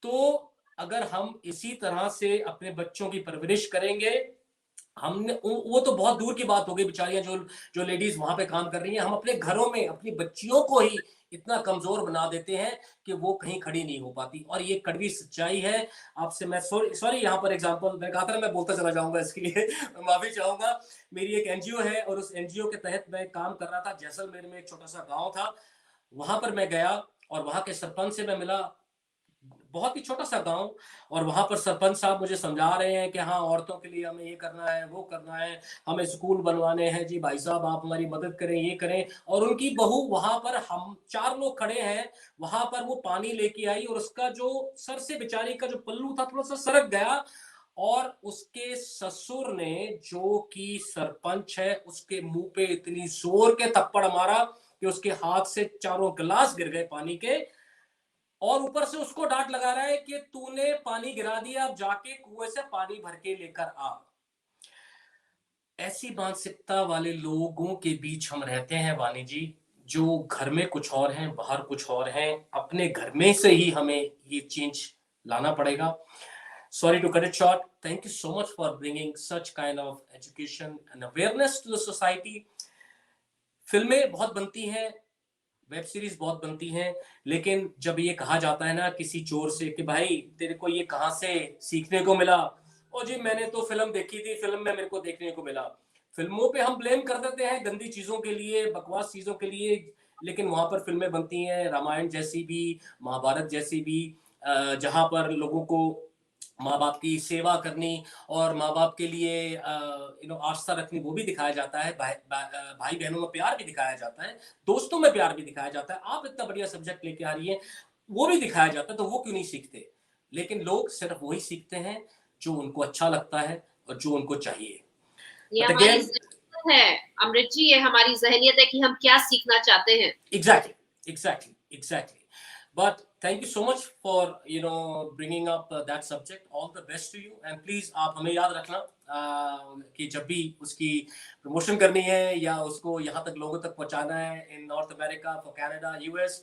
तो अगर हम इसी तरह से अपने बच्चों की परवरिश करेंगे, हमने वो तो बहुत दूर की बात हो गई, बेचारियां जो जो लेडीज वहां पे काम कर रही हैं, हम अपने घरों में अपनी बच्चियों को ही इतना कमजोर बना देते हैं कि वो कहीं खड़ी नहीं हो पाती, और ये कड़वी सच्चाई है। आपसे मैं सॉरी सॉरी यहाँ पर एग्जांपल मैं कहा था ना, मैं बोलता चला जाऊंगा, इसके लिए मैं माफी चाहूंगा। मेरी एक एनजीओ है और उस एनजीओ के तहत मैं काम कर रहा था। जैसलमेर में एक छोटा सा गांव था, वहां पर मैं गया और वहां के सरपंच से मैं मिला। बहुत ही छोटा सा गांव, और वहां पर सरपंच साहब मुझे समझा रहे हैं कि हाँ, औरतों के लिए हमें ये करना है, वो करना है, हमें स्कूल बनवाने हैं जी, भाई साहब आप हमारी मदद करें, ये करें। और उनकी बहू वहां पर, हम 4 लोग खड़े हैं, वहां पर वो पानी लेके आई, और उसका जो सर से बेचारी का जो पल्लू था थोड़ा सा सरक गया, और उसके ससुर ने, जो कि सरपंच है, उसके मुंह पे इतनी जोर के थप्पड़ मारा कि उसके हाथ से चारों गिलास गिर गए पानी के, और ऊपर से उसको डांट लगा रहा है कि तूने पानी गिरा दिया, अब जाके कुएं से पानी भर के लेकर आ। ऐसी मानसिकता वाले लोगों के बीच हम रहते हैं वानी जी, जो घर में कुछ और हैं, बाहर कुछ और हैं। अपने घर में से ही हमें ये चेंज लाना पड़ेगा। Sorry to cut it short. Thank you so much for bringing such kind of education and awareness to the society. फिल्में बहुत बनती हैं, वेब सीरीज बहुत बनती हैं, लेकिन जब ये कहा जाता है ना किसी चोर से कि भाई तेरे को ये कहाँ से सीखने को मिला, ओ जी मैंने तो फिल्म देखी थी, फिल्म में मेरे को देखने को मिला। फिल्मों पे हम ब्लेम कर देते हैं गंदी चीजों के लिए, बकवास चीजों के लिए, लेकिन वहां पर फिल्में बनती हैं, रामायण जैसी भी, महाभारत जैसी भी, जहां पर लोगों को माँ बाप की सेवा करनी और माँ बाप के लिए आस्था रखनी, वो भी दिखाया जाता है। भाई बहनों में प्यार भी दिखाया जाता है, दोस्तों में प्यार भी दिखाया जाता है। आप इतना बढ़िया सब्जेक्ट लेके आ रही है, वो भी दिखाया जाता है, तो वो क्यों नहीं सीखते? लेकिन लोग सिर्फ वही सीखते हैं जो उनको अच्छा लगता है और जो उनको चाहिए। ये बट हमारी अगेन, ज़हनियत है अमृत जी, ये हमारी ज़हनियत है कि हम क्या सीखना चाहते हैं। exactly. But thank you so much for bringing up that subject. All the best to you, and please आप हमें याद रखना कि जब भी उसकी प्रमोशन करनी है या उसको यहाँ तक लोगों तक पहुँचाना है, in North America, for Canada, US,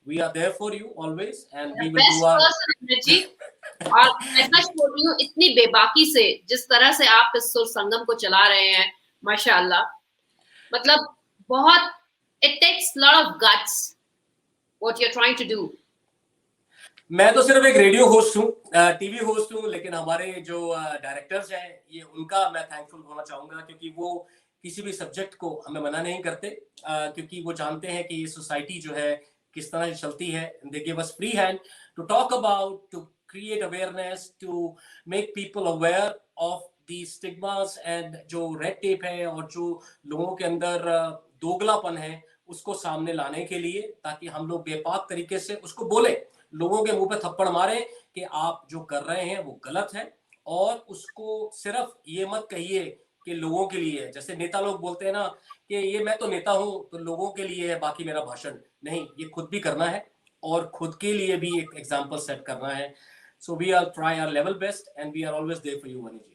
we are there for you always, and we will do best our person Amrit ji. और मैं सच बोल रही हूँ, इतनी बेबाकी से जिस तरह से आप इस सुर संगम को चला रहे हैं, माशाअल्लाह, मतलब बहुत, it takes lot of guts what you are trying to do. मैं तो सिर्फ एक रेडियो होस्ट हूँ, टीवी होस्ट हूँ, लेकिन हमारे जो डायरेक्टर्स हैं, ये उनका मैं थैंकफुल होना चाहूंगा, क्योंकि वो किसी भी सब्जेक्ट को हमें मना नहीं करते, क्योंकि वो जानते हैं कि ये सोसाइटी जो है किस तरह से चलती है। They give us free hand to talk about, to create awareness, to make people aware of the stigmas and जो रेड टेप है और जो लोगों के अंदर दोगलापन है, उसको सामने लाने के लिए, ताकि हम लोग बेपाक तरीके से उसको बोले, लोगों के मुंह पे थप्पड़ मारे कि आप जो कर रहे हैं वो गलत है। और उसको सिर्फ ये मत कहिए कि लोगों के लिए है, जैसे नेता लोग बोलते हैं ना कि ये मैं तो नेता हूं तो लोगों के लिए है, बाकी मेरा भाषण नहीं, ये खुद भी करना है और खुद के लिए भी एक एग्जाम्पल सेट करना है। So we are try our level best and we are always there for you, Mani ji.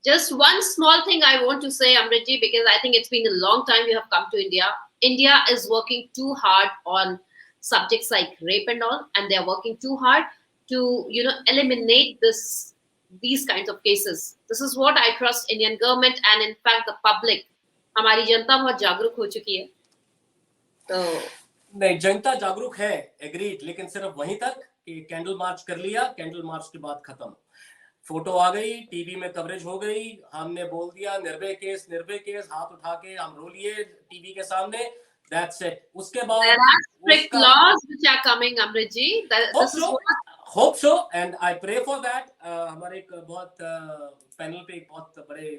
Just one small thing I want to say, Amritji, because I think it's been a long time you have come to India. India is working too hard on subjects like rape and all, and they're working too hard to, eliminate these kinds of cases. This is what I trust Indian government and in fact the public. हमारी जनता बहुत जागरूक हो चुकी है, तो नहीं, जनता जागरूक है, एग्रीड, लेकिन सिर्फ वहीं तक कि कैंडल मार्च कर लिया, कैंडल मार्च के बाद खत्म, फोटो आ गई, टीवी में कवरेज हो गई, हमने बोल दिया निर्भय केस, हाथ उठा के हम रो लिए टीवी के सामने, दैट्स इट। उसके बाद there are strict laws which are coming, Amritji. This is what hope so and I pray for that. हमारे एक बहुत पैनल पे एक बहुत बड़े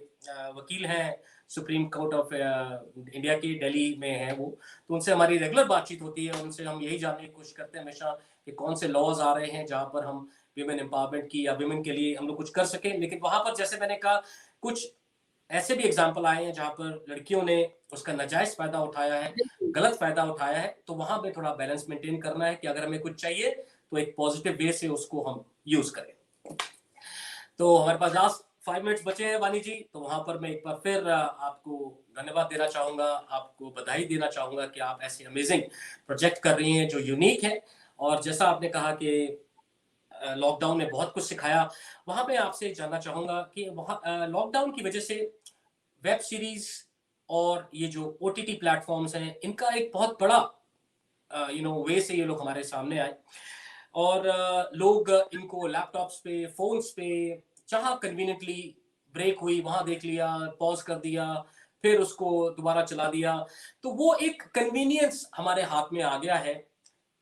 वकील हैं सुप्रीम कोर्ट ऑफ इंडिया की, दिल्ली में है वो, तो उनसे हमारी रेगुलर बातचीत होती है, उनसे हम यही जानने की कोशिश करते हैं हमेशा कि कौन से लॉज आ रहे हैं जहां पर हम विमेन एम्पावरमेंट की या विमेन के लिए हम लोग कुछ कर सकें। लेकिन वहां पर जैसे मैंने कहा, कुछ ऐसे भी एग्जाम्पल आए हैं जहां पर लड़कियों ने उसका नाजायज फायदा उठाया है, गलत फायदा उठाया है, तो वहां पे थोड़ा बैलेंस मेंटेन करना है कि अगर हमें कुछ चाहिए तो एक पॉजिटिव वे से उसको हम यूज करें। तो हमारे पास लास्ट 5 मिनट्स बचे हैं वानी जी, तो वहां पर मैं एक बार फिर आपको धन्यवाद देना चाहूंगा, आपको बधाई देना चाहूंगा कि आप ऐसे अमेजिंग प्रोजेक्ट कर रही हैं जो यूनिक है। और जैसा आपने कहा कि लॉकडाउन ने बहुत कुछ सिखाया, वहां पे आपसे जानना चाहूंगा कि वहां लॉकडाउन की वजह से वेब सीरीज और ये जो ओटीटी प्लेटफॉर्म्स हैं, इनका एक बहुत बड़ा वे से ये लोग हमारे सामने आए, और लोग इनको लैपटॉप्स पे, फोन्स पे, जहां कन्वीनियंटली ब्रेक हुई वहां देख लिया, पॉज कर दिया, फिर उसको दोबारा चला दिया। तो वो एक कन्वीनियंस हमारे हाथ में आ गया है,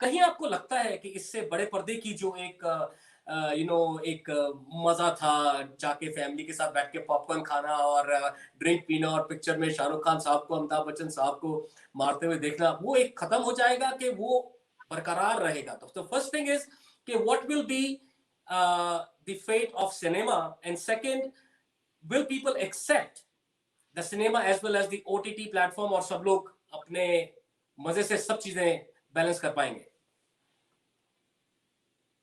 कहीं आपको लगता है कि इससे बड़े पर्दे की जो एक एक मजा था, जाके फैमिली के साथ बैठ के पॉपकॉर्न खाना और ड्रिंक पीना और पिक्चर में शाहरुख खान साहब को, अमिताभ बच्चन साहब को मारते हुए देखना, वो एक खत्म हो जाएगा कि वो बरकरार रहेगा? तो फर्स्ट थिंग इज कि what will be the fate of cinema, and second, will people accept the cinema as well as the OTT platform, और सब लोग अपने मजे से सब चीजें बैलेंस कर पाएंगे?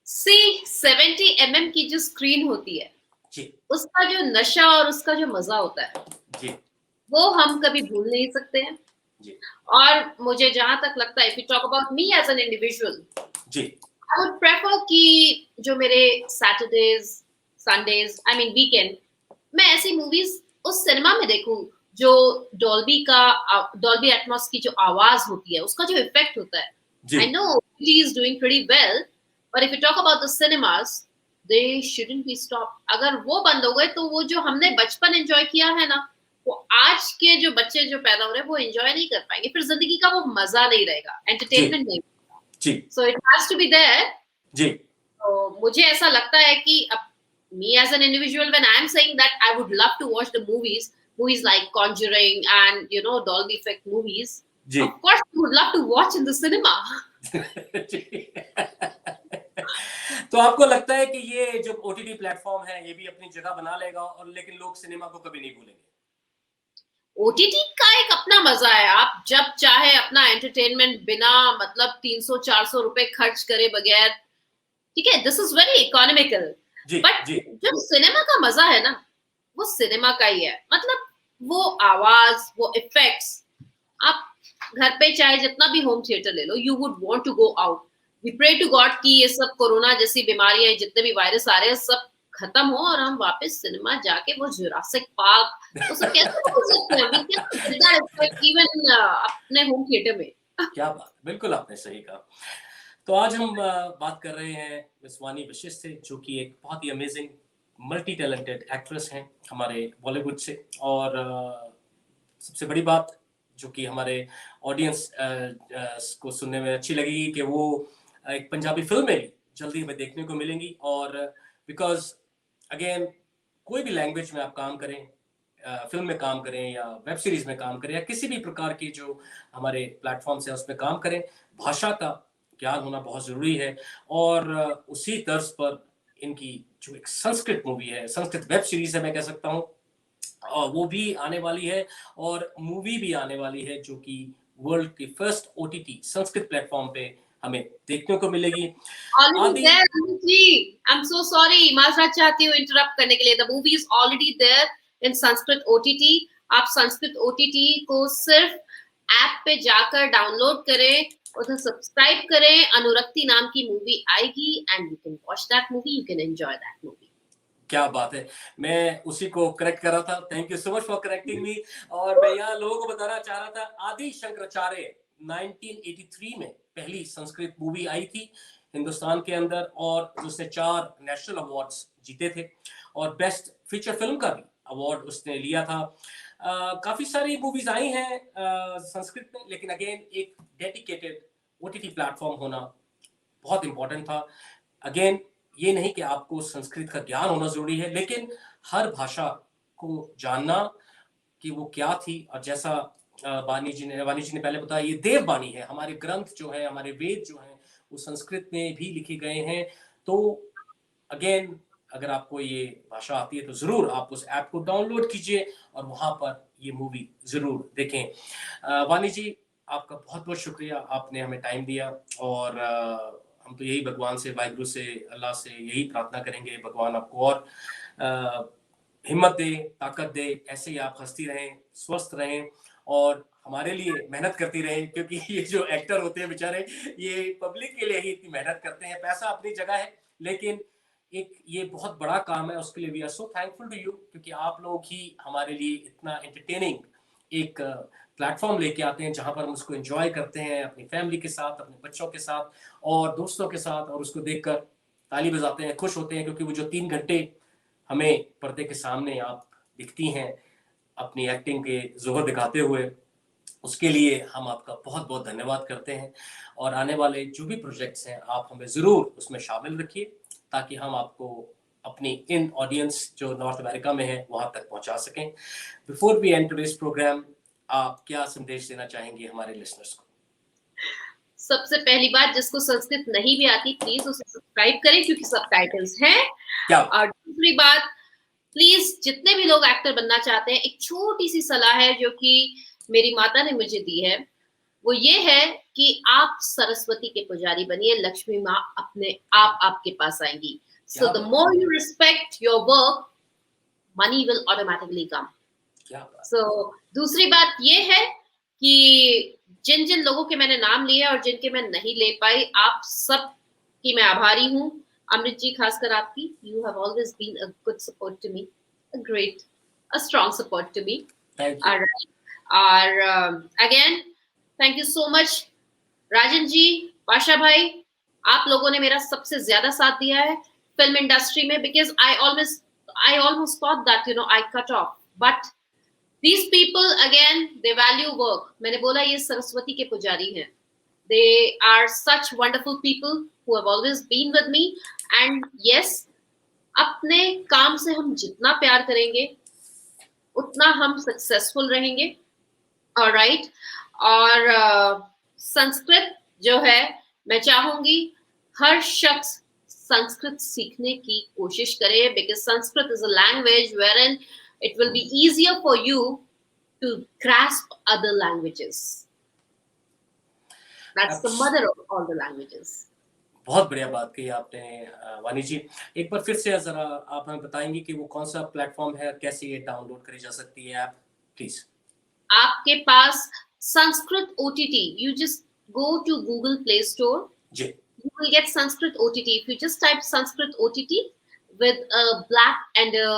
सी 70 mm की जो स्क्रीन होती है जी उसका जो नशा और उसका जो मजा होता है जी वो हम कभी भूल नहीं सकते हैं। जी और मुझे जहां तक लगता है, if you talk about me as an individual, जी आई वुड प्रेफर कि जो मेरे Saturdays, Sundays, I mean weekend, मैं ऐसी मूवीज उस सिनेमा में देखूं जो डॉल्बी एटमॉस की जो आवाज होती है, उसका जो इफेक्ट होता है। जी I know it is doing pretty well, but if you talk about the cinemas, they shouldn't be stop. अगर वो बंद हो गए तो वो जो हमने बचपन एंजॉय किया है ना, वो आज के जो बच्चे जो पैदा हो रहे हैं वो एंजॉय नहीं कर पाएंगे, फिर जिंदगी का वो मजा नहीं रहेगा, जी एंटरटेनमेंट नहीं। जी so it has to be there. जी तो मुझे ऐसा लगता है कि अब me as an individual, when I'm saying that I would love to watch the movies like Conjuring and Dolby effect movies, ji of course we would love to watch in the cinema. तो आपको लगता है कि ये जो OTT platform है ये भी अपनी जगह बना लेगा, और लेकिन लोग सिनेमा को कभी नहीं भूलेंगे? OTT का एक अपना मजा है, आप जब चाहे अपना एंटरटेनमेंट बिना मतलब 300-400 रुपए खर्च करे बगैर, ठीक है, दिस इज वेरी इकोनॉमिकल। जी बट जी जो सिनेमा का मजा है ना, वो सिनेमा का ही है। मतलब वो आवाज, वो इफेक्ट्स, आप घर पे चाहे जितना भी होम थिएटर ले लो, you would want to go out. We pray to God कि ये सब कोरोना जैसी बीमारियां, जितने भी वायरस आ रहे हैं, सब खत्म हो और हम वापस सिनेमा जाके वो जुरासिक पार्क, वो सब कैसे भूल सकते हैं? We can get that effect even अपने होम थिएटर में। क्या बात, बिल्कुल आपने सही कहा। तो आज हम बात कर रहे हैं मिस वानी वशिष्ठ से, जो कि एक बहुत ही अमेजिंग मल्टी टैलेंटेड एक्ट्रेस हैं हमारे बॉलीवुड से। और सबसे बड़ी बात जो कि हमारे ऑडियंस को सुनने में अच्छी लगेगी कि वो एक पंजाबी फिल्म में भी जल्दी हमें देखने को मिलेंगी। और बिकॉज अगेन, कोई भी लैंग्वेज में आप काम करें, फिल्म में काम करें या वेब सीरीज में काम करें या किसी भी प्रकार की जो हमारे प्लेटफॉर्म्स हैं उसमें काम करें, भाषा का ज्ञान होना बहुत ज़रूरी है। और उसी तर्ज पर इनकी जो एक संस्कृत मूवी है, संस्कृत वेब सीरीज है मैं कह सकता हूँ, वो भी आने वाली है, और मूवी भी आने वाली है जो कि वर्ल्ड की फर्स्ट ओटीटी संस्कृत प्लेटफॉर्म पे हमें देखने को मिलेगी। Already आदि there, Anuji. I'm so sorry, माजरत चाहती हूँ इंटरप्ट करने के लिए। The movie is already there in Sanskrit OTT. आप संस्कृत OTT को सिर्फ ऐप पे जाकर डाउनलोड करें, उधर सब्सक्राइब करें, अनुरक्ति नाम की मूवी आएगी, and you can watch that movie, you can enjoy that movie. क्या बात है, मैं उसी को करेक्ट कर रहा था। Thank you so much for correcting me. और मैं यहाँ लोगों को बताना चाह रहा था, आदि शंकराचार्य 1983 में पहली संस्कृत मूवी आई थी हिंदुस्तान के अंदर, और उसने 4 नेशनल अवार्ड्स जीते थे, और बेस्ट फीचर फिल्म का भी अवार्ड उसने लिया था। काफी सारी मूवीज आई हैं संस्कृत में, लेकिन अगेन एक डेडिकेटेड ओटीटी प्लेटफॉर्म होना बहुत इंपॉर्टेंट था। अगेन, ये नहीं कि आपको संस्कृत का ज्ञान होना जरूरी है, लेकिन हर भाषा को जानना कि वो क्या थी। और जैसा वानी जी ने पहले बताया, ये देव वाणी है, हमारे ग्रंथ जो है, हमारे वेद जो हैं, वो संस्कृत में भी लिखे गए हैं। तो अगेन, अगर आपको ये भाषा आती है तो जरूर आप उस ऐप को डाउनलोड कीजिए और वहां पर ये मूवी जरूर देखें। वानी जी, आपका बहुत बहुत शुक्रिया, आपने हमें टाइम दिया। और हम तो यही भगवान से, वाहिगुरु से, अल्लाह से यही प्रार्थना करेंगे, भगवान आपको और हिम्मत दे, ताकत दे, ऐसे ही आप हंसती रहें, स्वस्थ रहें और हमारे लिए मेहनत करती रहें। क्योंकि ये जो एक्टर होते हैं बेचारे, ये पब्लिक के लिए ही इतनी मेहनत करते हैं। पैसा अपनी जगह है, लेकिन एक ये बहुत बड़ा काम है, उसके लिए we are so thankful to you, क्योंकि आप लोग ही हमारे लिए इतना एंटरटेनिंग एक प्लेटफॉर्म लेके आते हैं जहां पर हम उसको एंजॉय करते हैं अपनी फैमिली के साथ, अपने बच्चों के साथ और दोस्तों के साथ, और उसको देखकर ताली बजाते हैं, खुश होते हैं। क्योंकि वो जो 3 घंटे हमें पर्दे के सामने आप दिखती हैं अपनी एक्टिंग के जोहर दिखाते हुए, उसके लिए हम आपका बहुत बहुत धन्यवाद करते हैं, और आने वाले जो भी प्रोजेक्ट्स हैं आप हमें ज़रूर उसमें शामिल रखिए, ताकि हम आपको अपनी इन ऑडियंस जो नॉर्थ अमेरिका में है वहाँ तक पहुँचा सकें। Before we end today's program, आप क्या संदेश देना चाहेंगे हमारे लिसनर्स को? सबसे पहली बात, जिसको संस्कृत नहीं भी आती प्लीज उसे सब्सक्राइब करें क्योंकि सबटाइटल्स हैं। क्या? और दूसरी बात, प्लीज जितने भी लोग एक्टर बनना चाहते हैं, एक छोटी सी सलाह है जो कि मेरी माता ने मुझे दी है, वो ये है कि आप सरस्वती के पुजारी बनिए, लक्ष्मी माँ अपने आप आपके पास आएंगी। So the more you respect your work, money will automatically come. So दूसरी बात ये है कि जिन जिन लोगों के मैंने नाम लिए और जिनके मैं नहीं ले पाई, आप सब की मैं आभारी हूँ। अमृत जी, खासकर आपकी, you have always been a good support to me, a great, a strong support to me. और again thank you so much Rajan ji, Pasha भाई, आप लोगों ने मेरा सबसे ज्यादा साथ दिया है फिल्म इंडस्ट्री में, because I almost thought that I cut off, but these people again, they value work. मैंने बोला ये सरस्वती के पुजारी हैं, they are such wonderful people who have always been with me, and yes, अपने काम से हम जितना प्यार करेंगे उतना हम सक्सेसफुल रहेंगे। ऑलराइट, और संस्कृत जो है, मैं चाहूंगी हर शख्स संस्कृत सीखने की कोशिश करे, because Sanskrit is a language wherein it will be easier for you to grasp other languages. That's the mother of all the languages. बहुत बढ़िया बात कही आपने वानी जी। एक बार फिर से जरा आप हमें बताएंगे कि वो कौन सा प्लेटफॉर्म है, कैसे ये डाउनलोड करी जा सकती है ऐप, प्लीज? आपके पास Sanskrit OTT, you just go to Google Play Store. Ji. You will get Sanskrit OTT. If you just type Sanskrit OTT with a black and a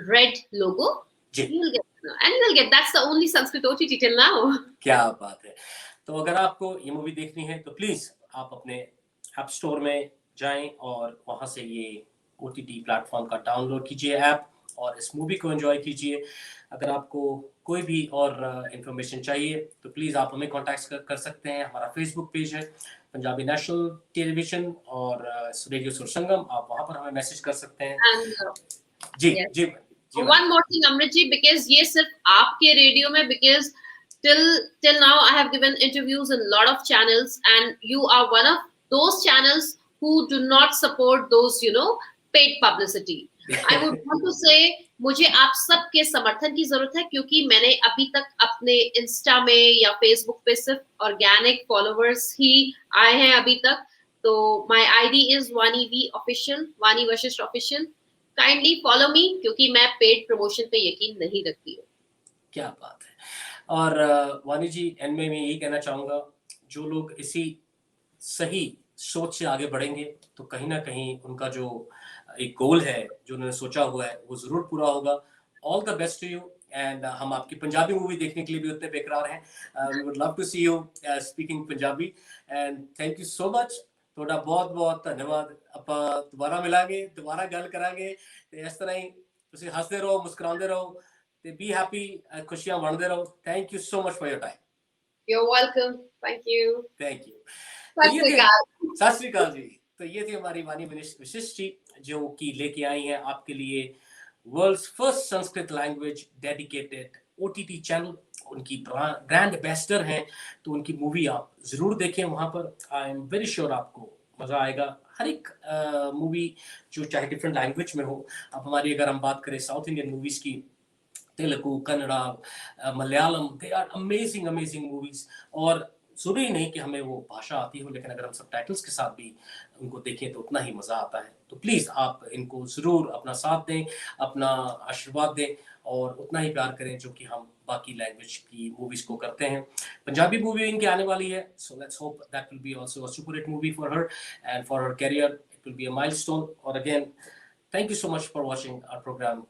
red logo, you will get, that's the only Sanskrit OTT till now. क्या बात है। तो अगर आपको ये movie देखनी है तो प्लीज आप अपने ऐप स्टोर में जाएं और वहां से ये OTT प्लेटफॉर्म का डाउनलोड कीजिए ऐप, और इस मूवी को एंजॉय कीजिए। अगर आपको कोई भी और इंफॉर्मेशन चाहिए तो प्लीज़ आप हमें कॉन्टैक्ट कर सकते हैं। हमारा फेसबुक पेज है पंजाबी नेशनल टेलीविजन और रेडियो सुर संगम, आप वहां पर हमें मैसेज कर सकते हैं। जी yes. Ji. One more thing, Amrit ji, because ये सिर्फ आपके रेडियो में, because till now I have given interviews in a lot of channels, and you are one of those channels who do not support those paid publicity. I would want to say, मुझे आप सबके समर्थन की जरूरत है, क्योंकि मैंने अभी तक अपने इंस्टा में या फेसबुक पे सिर्फ ऑर्गेनिक फॉलोवर्स ही आए हैं अभी तक। तो my ID is वानी V ऑफिशियल, वानी Vashishtha official. Kindly follow me, क्योंकि मैं पेड प्रमोशन पे यकीन नहीं रखती हूँ। क्या बात है। और वानी जी, एंड में मैं यही कहना चाहूंगा, जो लोग इसी सही सोच से आगे बढ़ेंगे तो कहीं ना कहीं उनका जो एक गोल है जो उन्होंने सोचा हुआ है वो जरूर पूरा होगा। All the best to you, and हम आपकी पंजाबी मूवी देखने के लिए भी उतने बेकरार हैं। We would love to see you speaking Punjabi, and thank you so much. ਤੁਹਾਡਾ ਬਹੁਤ ਬਹੁਤ ਧੰਨਵਾਦ। ਆਪਾਂ ਦੁਬਾਰਾ ਮਿਲਾਂਗੇ, ਦੁਬਾਰਾ ਗੱਲ ਕਰਾਂਗੇ, ਤੇ ਇਸ ਤਰ੍ਹਾਂ ਹੀ ਤੁਸੀਂ ਹੱਸਦੇ ਰਹੋ, ਮੁਸਕਰਾਉਂਦੇ ਰਹੋ, ਤੇ ਬੀ ਹੈਪੀ, ਖੁਸ਼ੀਆਂ ਵੰਡਦੇ ਰਹੋ। Thank you so much for your time. You're welcome. Thank you. Thank you. सत श्री अकाल जी। तो ये थी हमारी वानी वशिष्ठ जी, जो कि लेके आई हैं आपके लिए world's first Sanskrit language dedicated OTT channel. उनकी ब्रांड एम्बेसडर हैं, तो उनकी मूवी आप जरूर देखें वहां पर। आई एम वेरी श्योर आपको मजा आएगा। हर एक मूवी जो चाहे डिफरेंट लैंग्वेज में हो, अब हमारी अगर हम बात करें साउथ इंडियन मूवीज की, Telugu, Kannada, Malayalam, they are amazing amazing movies. और जरूरी नहीं कि हमें वो भाषा आती हो, लेकिन अगर हम सबटाइटल्स के साथ भी उनको देखें तो उतना ही मज़ा आता है। तो प्लीज़ आप इनको ज़रूर अपना साथ दें, अपना आशीर्वाद दें, और उतना ही प्यार करें जो कि हम बाकी लैंग्वेज की मूवीज़ को करते हैं। पंजाबी मूवी इनकी आने वाली है, so let's hope that will be also a super hit movie for her and for her career. It will be a milestone. और again thank you so much for watching our program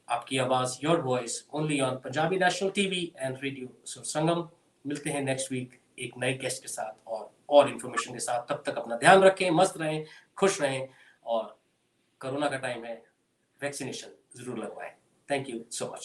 आपकी आवाज़, your voice, only on Punjabi national TV and radio Sur Sangam. मिलते हैं next week एक नए guest के साथ और इन्फॉर्मेशन के साथ। तब तक अपना ध्यान रखें, मस्त रहें, खुश रहें, और कोरोना का टाइम है, वैक्सीनेशन जरूर लगवाएं। Thank you so much.